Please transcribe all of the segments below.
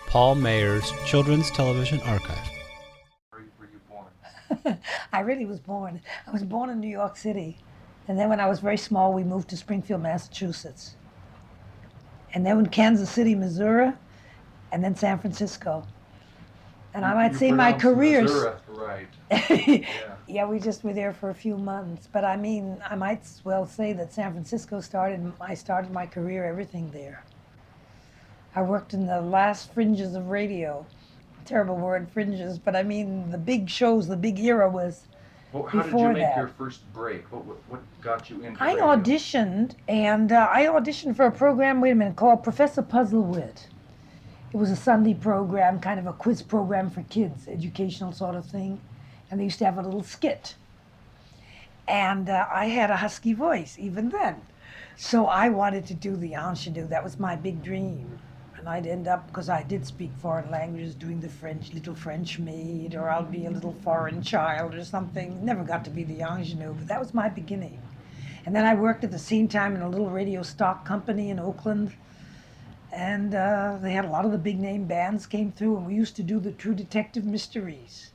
Paul Maher's Children's Television Archive. Where were you born? I really was born. I was born in New York City. And then when I was very small, we moved to Springfield, Massachusetts. And then in Kansas City, Missouri, and then San Francisco. And I might say my careers. Missouri, right. Yeah, we just were there for a few months. But I mean, I might well say that San Francisco I started my career, everything there. I worked in the last fringes of radio. Terrible word, fringes, but I mean, the big shows, the big era was How did you make your first break? What got you into radio? I auditioned, and I auditioned for a program, called Professor Puzzlewit. It was a Sunday program, kind of a quiz program for kids, educational sort of thing. And they used to have a little skit. And I had a husky voice, even then. So I wanted to do the ingenue. That was my big dream. And I'd end up, because I did speak foreign languages, doing the French, little French maid, or I'll be a little foreign child or something. Never got to be the ingenue, but that was my beginning. And then I worked at the same time in a little radio stock company in Oakland. And they had a lot of the big name bands came through, and we used to do the True Detective Mysteries.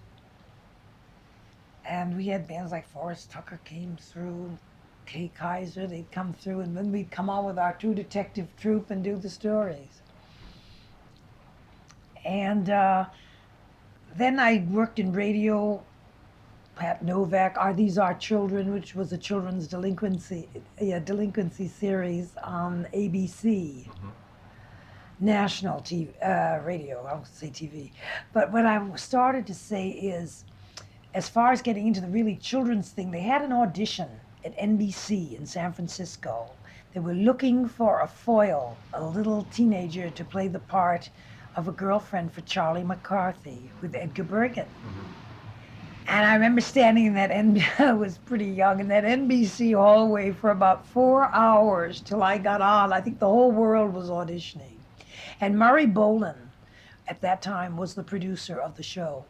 And we had bands like Forrest Tucker came through, Kay Kaiser, they'd come through, and then we'd come on with our True Detective troupe and do the stories. And then I worked in radio, Pat Novak, Are These Our Children, which was a children's delinquency series on ABC. Mm-hmm. National TV, radio, I won't say TV. But what I started to say is, as far as getting into the really children's thing, they had an audition at NBC in San Francisco. They were looking for a foil, a little teenager to play the part of a girlfriend for Charlie McCarthy with Edgar Bergen. Mm-hmm. And I remember standing in that, I was pretty young, in that NBC hallway for about 4 hours till I got on. I think the whole world was auditioning. And Murray Boland, at that time, was the producer of the show.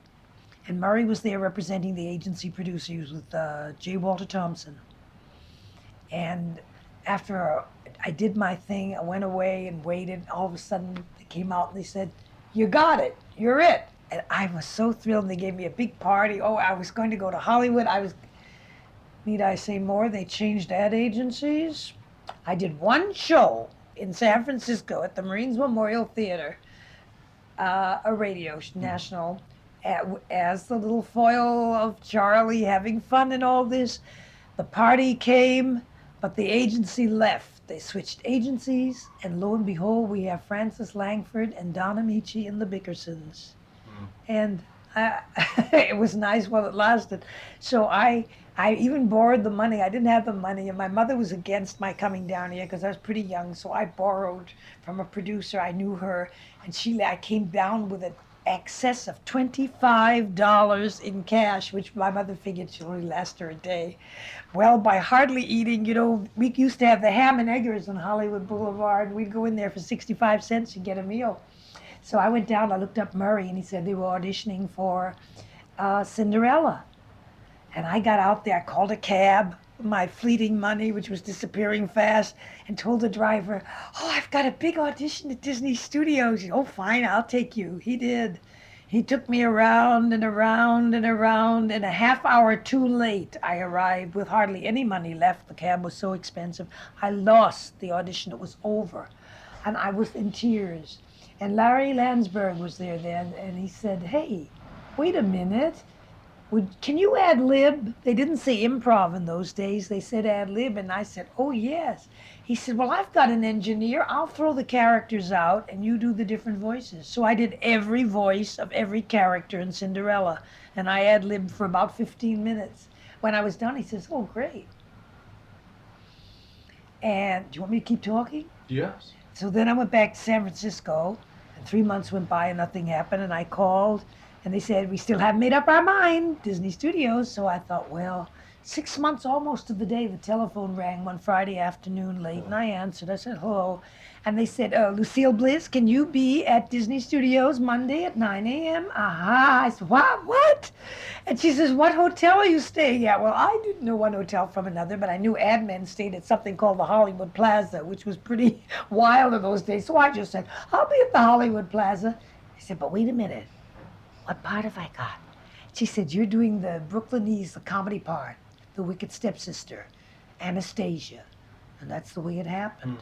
And Murray was there representing the agency producer. He was with J. Walter Thompson. And after I did my thing, I went away and waited. All of a sudden, they came out and they said, "You got it. You're it." And I was so thrilled. They gave me a big party. Oh, I was going to go to Hollywood. Need I say more? They changed ad agencies. I did one show in San Francisco at the Marines Memorial Theater, a radio national, as the little foil of Charlie having fun and all this. The party came, but the agency left. They switched agencies, and lo and behold, we have Frances Langford and Don Amici and the Bickersons. Mm. And it was nice while it lasted. So I even borrowed the money. I didn't have the money, and my mother was against my coming down here because I was pretty young, so I borrowed from a producer. I knew her, and I came down with an excess of $25 in cash, which my mother figured should only last her a day. Well, by hardly eating, we used to have the Ham and Eggers on Hollywood Boulevard. We'd go in there for 65 cents and get a meal. So I went down, I looked up Murray, and he said they were auditioning for Cinderella. And I got out there, I called a cab, my fleeting money, which was disappearing fast, and told the driver, "Oh, I've got a big audition at Disney Studios." He said, "Oh, fine, I'll take you." He did. He took me around and around and around, and a half hour too late, I arrived with hardly any money left. The cab was so expensive. I lost the audition. It was over. And I was in tears. And Larry Landsberg was there then, and he said, "Hey, wait a minute. Can you ad-lib?" They didn't say improv in those days. They said ad-lib, and I said, "Oh, yes." He said, "Well, I've got an engineer. I'll throw the characters out, and you do the different voices." So I did every voice of every character in Cinderella, and I ad-libbed for about 15 minutes. When I was done, he says, "Oh, great." And do you want me to keep talking? Yes. So then I went back to San Francisco, and 3 months went by and nothing happened, and I called, and they said, "We still haven't made up our mind, Disney Studios." So I thought, well, 6 months almost to the day, the telephone rang one Friday afternoon late, and I answered. I said, "Hello." And they said, "Lucille Bliss, can you be at Disney Studios Monday at 9 a.m.? Aha. I said, What? And she says, "What hotel are you staying at?" Well, I didn't know one hotel from another, but I knew ad men stayed at something called the Hollywood Plaza, which was pretty wild in those days. So I just said, "I'll be at the Hollywood Plaza." I said, but wait a minute. What part have I got? She said, you're doing the Brooklynese, the comedy part, the wicked stepsister, Anastasia. And that's the way it happened.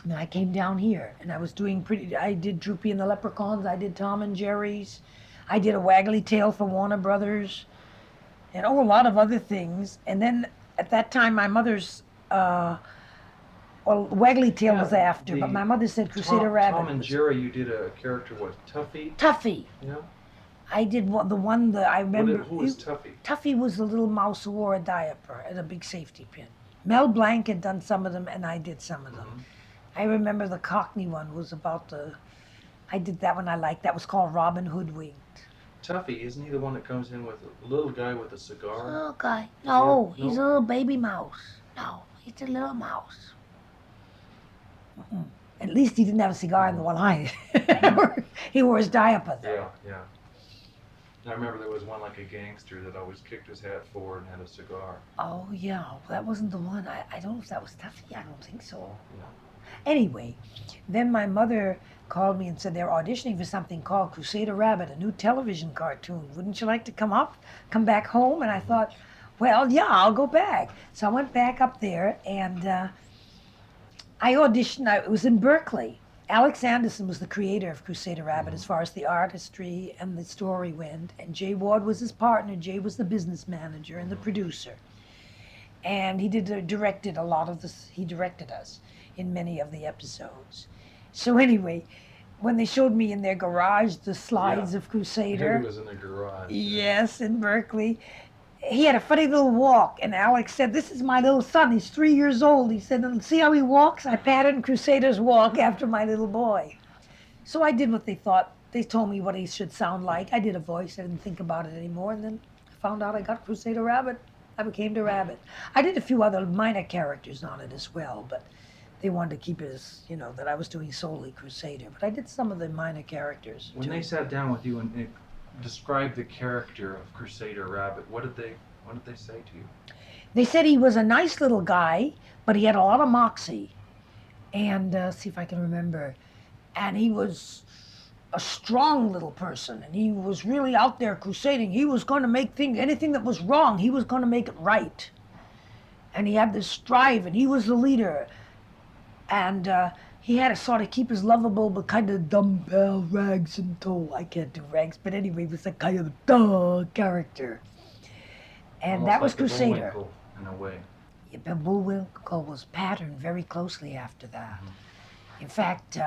And I came down here, and I was doing I did Droopy and the Leprechauns, I did Tom and Jerry's, I did a Waggly Tail for Warner Brothers, and a lot of other things. And then at that time, my mother's, Waggly Tail was after, but my mother said Crusader Rabbit. Tom and Jerry, you did a character, what, Tuffy? Tuffy. Yeah. I did the one that I remember. Who was Tuffy? Tuffy was the little mouse who wore a diaper and a big safety pin. Mel Blanc had done some of them, and I did some of them. I remember the Cockney one was about I did that one I liked. That was called Robin Hoodwinked. Tuffy, isn't he the one that comes in with a little guy with a cigar? Little guy. No, Yeah, he's a little baby mouse. No, he's a little mouse. At least he didn't have a cigar in the one eye. He wore his diaper, though. Yeah. I remember there was one like a gangster that always kicked his hat forward and had a cigar. Oh, yeah. That wasn't the one. I don't know if that was Tuffy. I don't think so. Yeah. Anyway, then my mother called me and said they're auditioning for something called Crusader Rabbit, a new television cartoon. Wouldn't you like to come back home? And I thought, well, yeah, I'll go back. So I went back up there, and I auditioned. It was in Berkeley. Alex Anderson was the creator of Crusader Rabbit as far as the artistry and the story went, and Jay Ward was his partner. Jay was the business manager and the producer. And he directed a lot of this. He directed us in many of the episodes. So anyway, when they showed me in their garage the slides of Crusader. He was in the garage. Yes, in Berkeley. He had a funny little walk, and Alex said, this is my little son. He's 3 years old. He said, and see how he walks? I patterned Crusader's walk after my little boy. So I did what they thought. They told me what he should sound like. I did a voice. I didn't think about it anymore. And then I found out I got Crusader Rabbit. I became the rabbit. I did a few other minor characters on it as well, but they wanted to keep it as, that I was doing solely Crusader. But I did some of the minor characters, When too. they sat down with you and described the character of Crusader Rabbit, what did they say to you? They said he was a nice little guy, but he had a lot of moxie. And see if I can remember. And he was a strong little person, and he was really out there crusading. He was going to make anything that was wrong, he was going to make it right. And he had this drive, and he was the leader. And he had to sort of keep his lovable but kind of dumbbell rags and tow. I can't do rags, but anyway, he was a kind of duh character. And Almost that was like the Crusader. Bullwinkle, in a way. Yeah, but Bullwinkle was patterned very closely after that. In fact,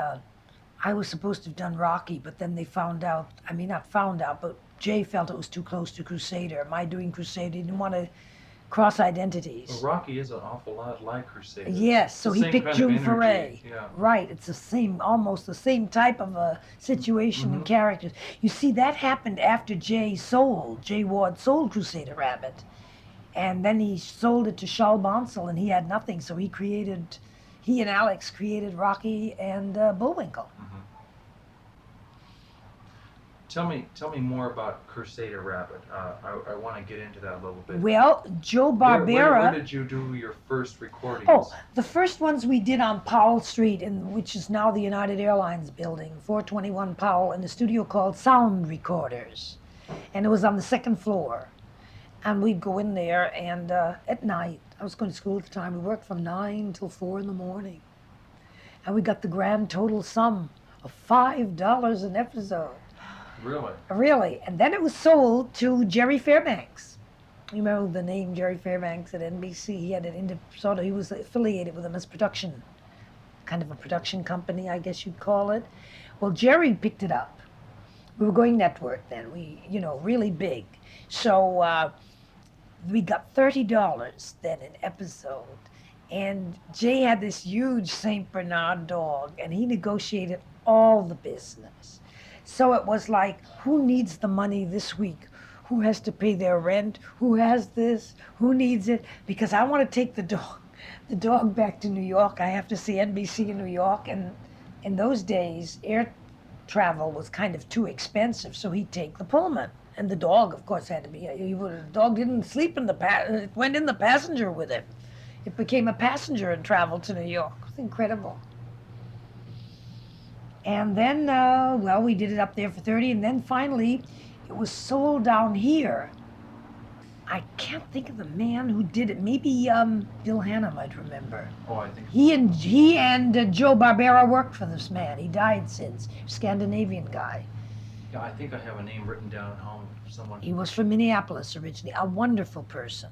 I was supposed to have done Rocky, but then they found out, not found out, but Jay felt it was too close to Crusader. My doing Crusader, he didn't want to cross identities. Well, Rocky is an awful lot like Crusader. Yes, so he picked June Foray. Yeah. Right, it's almost the same type of a situation and characters. You see, that happened after Jay Ward sold Crusader Rabbit. And then he sold it to Charles Bonsall, and he had nothing, so he and Alex created Rocky and Bullwinkle. Tell me more about Crusader Rabbit. I want to get into that a little bit. Well, Joe Barbera. Where did you do your first recordings? Oh, the first ones we did on Powell Street, which is now the United Airlines building, 421 Powell, in a studio called Sound Recorders. And it was on the second floor. And we'd go in there, and at night, I was going to school at the time, we worked from 9 till 4 in the morning. And we got the grand total sum of $5 an episode. Really? Really. And then it was sold to Jerry Fairbanks. You remember the name Jerry Fairbanks at NBC? He had he was affiliated with them as production, kind of a production company, I guess you'd call it. Well, Jerry picked it up. We were going network then, really big. So we got $30 then an episode. And Jay had this huge St. Bernard dog, and he negotiated all the business. So it was like, who needs the money this week? Who has to pay their rent? Who has this? Who needs it? Because I want to take the dog back to New York. I have to see NBC in New York. And in those days, air travel was kind of too expensive, so he'd take the Pullman. And the dog, of course, had to be. The dog didn't sleep in it went in the passenger with him. It became a passenger and traveled to New York. It was incredible. And then, well, we did it up there for 30, and then finally it was sold down here. I can't think of the man who did it. Maybe Bill Hanna might remember. Oh, I think He and Joe Barbera worked for this man. He died since. Scandinavian guy. yeah, I think I have a name written down at home. Someone. He was from Minneapolis originally. A wonderful person.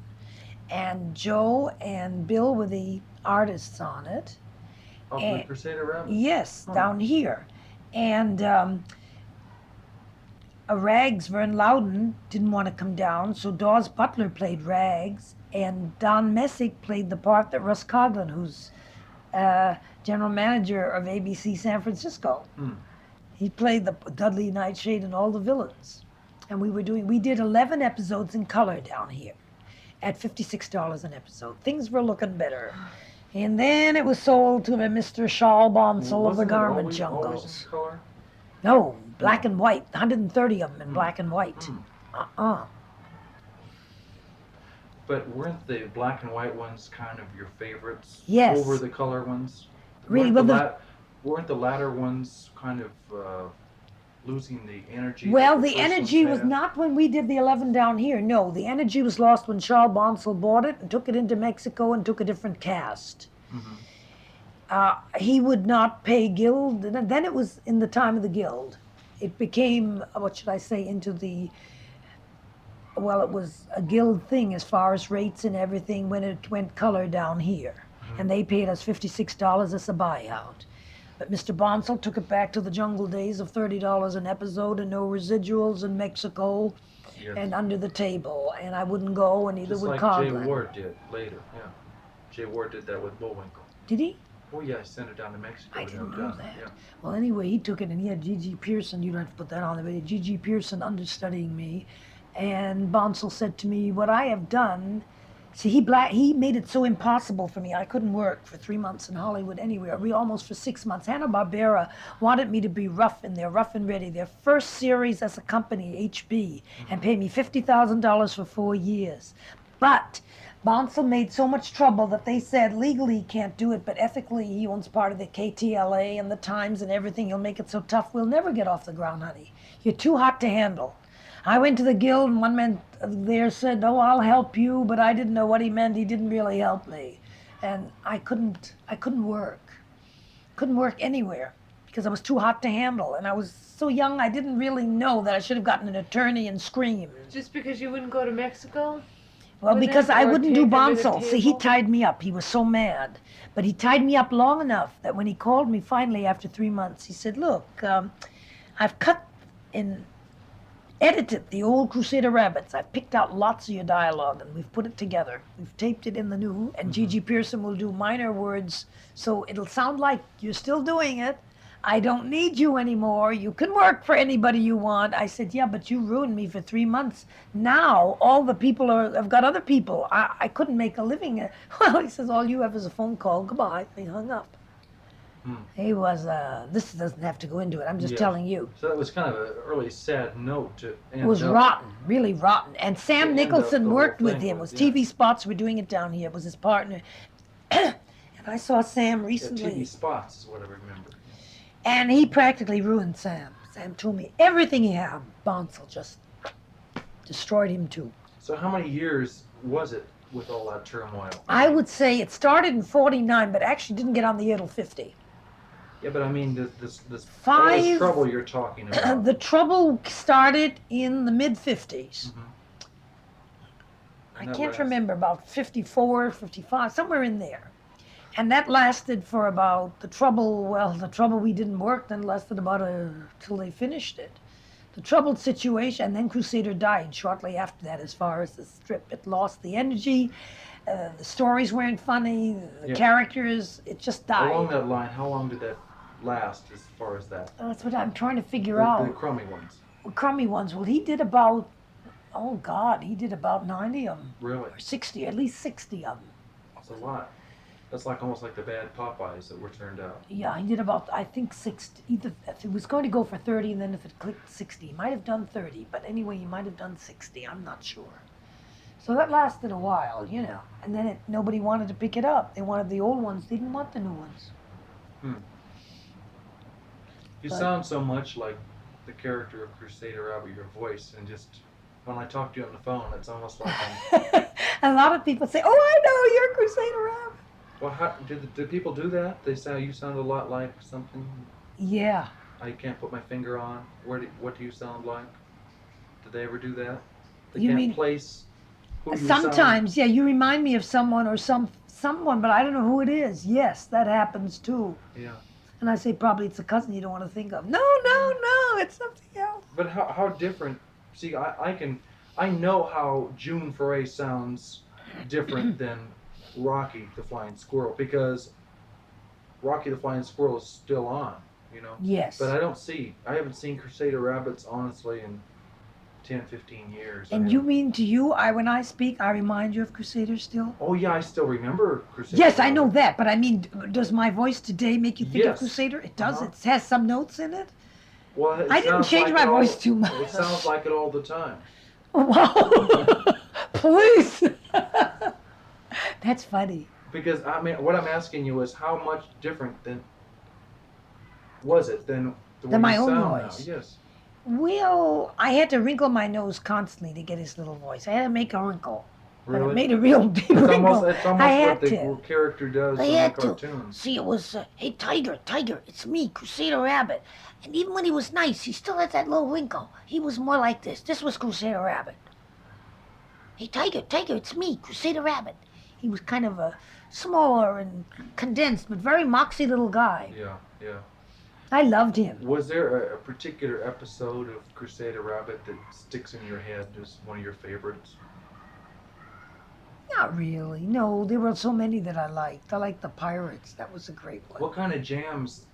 And Joe and Bill were the artists on it. Oh, the Crusader Rabbit. Yes, Oh. down here. And Rags, Vern Loudon, didn't want to come down, so Dawes Butler played Rags, and Don Messick played the part that Russ Coughlin, who's general manager of ABC San Francisco. Hmm. He played the Dudley Nightshade and all the villains. And we did 11 episodes in color down here at $56 an episode. Things were looking better. And then it was sold to Mr. Shaw Bonsall of the Wasn't it Garment always Jungles. in color? No, black and white. 130 of them in black and white. Hmm. But weren't the black and white ones kind of your favorites? Yes. Over the color ones? Really, Weren't well, weren't the latter ones kind of losing the energy? Well, that the first ones energy was had? not when we did the 11 down here. No, the energy was lost when Charles Bonsall bought it and took it into Mexico and took a different cast. Mhm. He would not pay Guild. And then it was in the time of the Guild. It became, what should I say, into the, well, it was a Guild thing as far as rates and everything when it went color down here. And they paid us $56 as a buyout. But Mr. Bonsall took it back to the jungle days of $30 an episode and no residuals in Mexico Yes. and under the table. And I wouldn't go, and neither Just would like Jay Coughlin. Ward did later, yeah. Jay Ward did that with Bullwinkle. Did he? Oh yeah, I sent it down to Mexico. I to didn't have know done, that. Yeah. Well, anyway, he took it, and he had G.G. Pearson. You don't have to put that on there, but he had G.G. Pearson understudying me. And Bonsall said to me, what I have done, see, he made it so impossible for me. I couldn't work for 3 months in Hollywood anywhere, almost for 6 months. Hanna-Barbera wanted me to be Rough and Ready, their first series as a company, HB, and pay me $50,000 for 4 years. But Bonsall made so much trouble that they said legally he can't do it, but ethically he owns part of the KTLA and the Times and everything. He'll make it so tough we'll never get off the ground, honey. You're too hot to handle. I went to the Guild, and one man there said, oh, I'll help you, but I didn't know what he meant. He didn't really help me. And I couldn't work. Couldn't work anywhere because I was too hot to handle. And I was so young, I didn't really know that I should have gotten an attorney and screamed. Just because you wouldn't go to Mexico? Well, Was because it? I Or wouldn't take do him to the Bonsall. See, he table? tied me up. He was so mad. But he tied me up long enough that when he called me finally after 3 months, he said, look, I've cut and edited the old Crusader Rabbits. I've picked out lots of your dialogue, and we've put it together. We've taped it in the new, and G.G. Pearson will do minor words, so it'll sound like you're still doing it. I don't need you anymore. You can work for anybody you want. I said, yeah, but you ruined me for 3 months. Now all the people have got other people. I couldn't make a living. Well, he says, all you have is a phone call. Goodbye. He hung up. He was, this doesn't have to go into it. I'm just Yeah. telling you. So that was kind of an early sad note to end It was up. rotten, really rotten. And Sam To end Nicholson up the worked whole with thing him. It was- was yeah. TV spots. We're doing it down here. It was his partner. And I saw Sam Yeah, recently. TV spots is what I remember. And he practically ruined Sam. Sam told me everything he had. Bonsall just destroyed him too. So how many years was it with all that turmoil? I would say it started in 49, but actually didn't get on the air till 50. Yeah, but I mean, this all this Five- trouble you're talking about. The trouble started in the mid-50s. Mhm. I And that can't lasts- remember, about 54, 55, somewhere in there. And that lasted for about the trouble we didn't work then lasted about till they finished it. The troubled situation, and then Crusader died shortly after that as far as the strip. It lost the energy, the stories weren't funny, the Yeah. characters, it just died. Along that line, how long did that last as far as that? That's what I'm trying to figure The out. crummy ones. Crummy ones, well, he did about, oh God, he did about 90 of them, Really? or 60, at least 60 of them. That's a lot. That's like almost like the bad Popeyes that were turned out. Yeah, he did about, I think 60, either, if it was going to go for 30 and then if it clicked 60, he might have done 30, but anyway, he might have done 60, I'm not sure. So that lasted a while, you know, and then nobody wanted to pick it up. They wanted the old ones, they didn't want the new ones. You But- sound so much like the character of Crusader Rabbit, your voice, and just when I talk to you on the phone, it's almost like I'm. A lot of people say, "Oh, I know you're Crusader Rabbit." Well, how do people do that? They say you sound a lot like something. Yeah. I can't put my finger on. What do you sound like? Did they ever do that? They You can't mean- place who you sound. Sometimes, yeah, you remind me of someone or someone, but I don't know who it is. Yes, that happens too. Yeah. And I say probably it's a cousin you don't want to think of. No, it's something else. But how different? See, I know how June Foray sounds different than Rocky the Flying Squirrel, because Rocky the Flying Squirrel is still on, you know. Yes. But I haven't seen Crusader Rabbits honestly in 10, 15 years. And you mean to you, when I speak, I remind you of Crusader still? Oh yeah, I still remember Crusader. Yes, I know Rabbit. that, but I mean, does my voice today make you think of Yes. Crusader? It does. Uh-huh. It has some notes in it. Well, it I didn't sounds change like my it all- voice too much. It sounds like it all the time. Wow. Please. That's funny. Because I mean, what I'm asking you is how much different was it than the way Than my you own sound voice. now? Yes. Well, I had to wrinkle my nose constantly to get his little voice. I had to make a wrinkle. But Really? it made a real big It's wrinkle. almost I what had the to. character does I in had the to. cartoons. See, it was, hey, Tiger, it's me, Crusader Rabbit. And even when he was nice, he still had that little wrinkle. He was more like this. This was Crusader Rabbit. Hey, Tiger, it's me, Crusader Rabbit. He was kind of a smaller and condensed, but very moxie little guy. Yeah, yeah. I loved him. Was there a particular episode of Crusader Rabbit that sticks in your head as one of your favorites? Not really. No, there were so many that I liked. I liked the Pirates. That was a great one. What kind of jams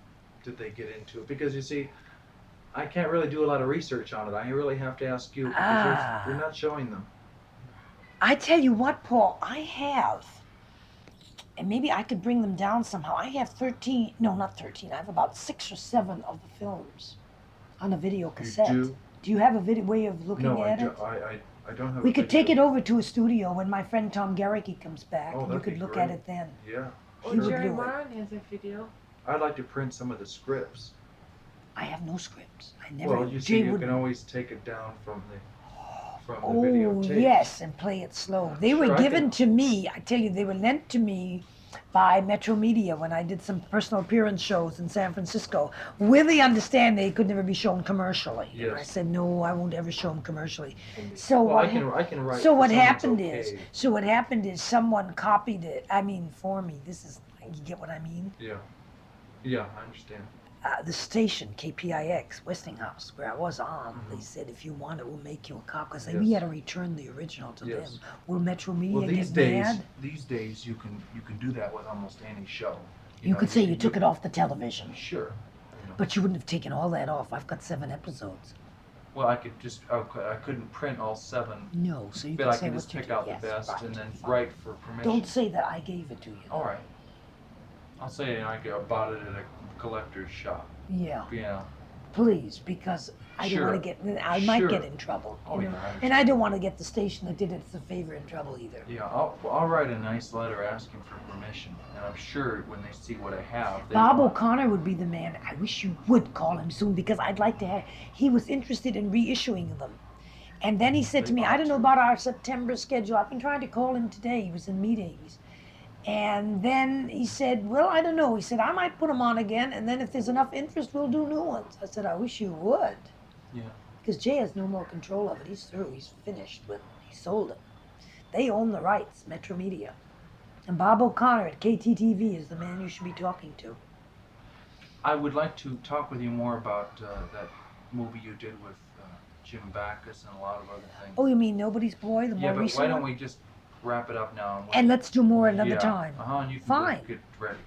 did they get into? Because you see, I can't really do a lot of research on it. I really have to ask you because you're not showing them. I tell you what, Paul, I have, and maybe I could bring them down somehow. I have 13, no, not 13. I have about 6 or 7 of the films on a video cassette. You do? Do you have a way of looking No, at it? I don't have. We a could take it video. over to a studio when my friend Tom Garricky comes back, Oh, and you that'd be could look great. at it then. Yeah. Oh, He would Jerry do it. Warren has a video. I'd like to print some of the scripts. I have no scripts. I never. Well, you see, Jay you would. can always take it down from the Oh, videotape. yes, and play it slow. They Sure, were I given can- to me, I tell you, they were lent to me by Metro Media when I did some personal appearance shows in San Francisco, with the understanding they could never be shown commercially. And I Yes. said, no, I won't ever show them commercially. So Well, what I can write. so for what someone's happened okay. is someone copied it. I mean, for me, you get what I mean? Yeah. Yeah, I understand. The station, KPIX, Westinghouse, where I was on, Mhm. they said, if you want it, we'll make you a copy. Because Yes. we had to return the original to Yes. them. Will Metro Media Well, get mad? these days you can do that with almost any show. You know, could say you can took do- it off the television. Sure. You know. But you wouldn't have taken all that off. I've got 7 episodes. Well, I couldn't print all 7, No, so you but can I say can what just you pick do. out Yes, the best right, and then fine. write for permission. Don't say that I gave it to you. All right. I'll say I bought it at a collector's shop. Yeah, Yeah. please, because I don't want Sure. to get. I might Sure. get in trouble. Oh, you know? yeah, I And understand. I don't want to get the station that did it as a favor in trouble either. Yeah, I'll write a nice letter asking for permission, and I'm sure when they see what I have, they Bob want- O'Connor would be the man. I wish you would call him soon because I'd like to have. He was interested in reissuing them. And then he said to They me, I ought don't know to. about our September schedule. I've been trying to call him today. He was in meetings. And then he said, well, I don't know. He said, I might put them on again. And then if there's enough interest, we'll do new ones. I said, I wish you would. Yeah. Because Jay has no more control of it. He's through. He's finished with it. He sold it. They own the rights, Metro Media. And Bob O'Connor at KTTV is the man you should be talking to. I would like to talk with you more about that movie you did with Jim Backus and a lot of other things. Oh, you mean Nobody's Boy, the yeah, more but recent why don't one? we just wrap it up now? And let's do more another yeah. time. And you can Fine. get ready.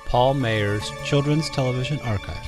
Paul Maher's Children's Television Archive.